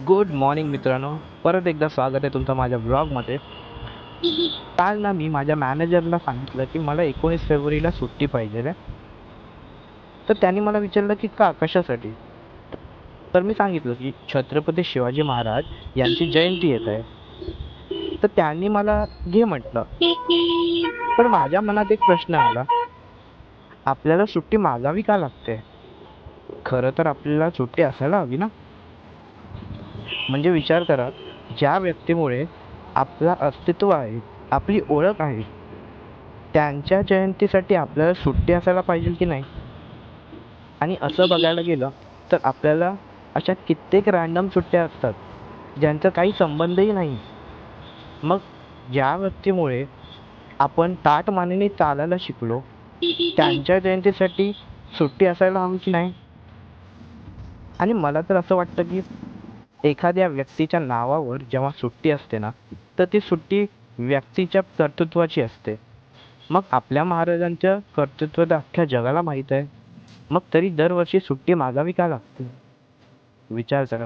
Good morning मित्रांनो. परत एकदा स्वागत आहे तुमचं माझ्या ब्लॉगमध्ये. काल ना मी माझ्या मॅनेजरला सांगितलं की मला 19 फेब्रुवारीला सुट्टी पाहिजे आहे. तर त्यांनी मला विचारलं की का, कशासाठी? तर मी सांगितलं की छत्रपती शिवाजी महाराज यांची जयंती येत आहे. तर त्यांनी मला घे म्हटलं. तर माझ्या मनात एक प्रश्न आला, आपल्याला सुट्टी मागावी का लागते? खरं तर आपल्याला सुट्टी असायला हवी ना. म्हणजे विचार करा, ज्या व्यक्तीमुळे आपलं अस्तित्व आहे, आपली ओळख आहे, त्यांच्या जयंतीसाठी आपल्याला सुट्टी असायला पाहिजे की नाही? आणि असं बघायला गेलं तर आपल्याला अशा कित्येक रँडम सुट्ट्या असतात, ज्यांचा काही संबंधही नाही. मग ज्या व्यक्तीमुळे आपण ताठमानेने चालायला शिकलो, त्यांच्या जयंतीसाठी सुट्टी असायला हवी की नाही? आणि मला तर असं वाटतं की एखाद्या व्यक्तीच्या नावावर जेव्हा सुट्टी असते ना, तर ती सुट्टी व्यक्तीच्या कर्तृत्वाची असते. मग आपल्या महाराजांचं कर्तृत्व तर अख्ख्या जगाला माहीत आहे. मग तरी दरवर्षी सुट्टी मागावी का लागते? विचार करा.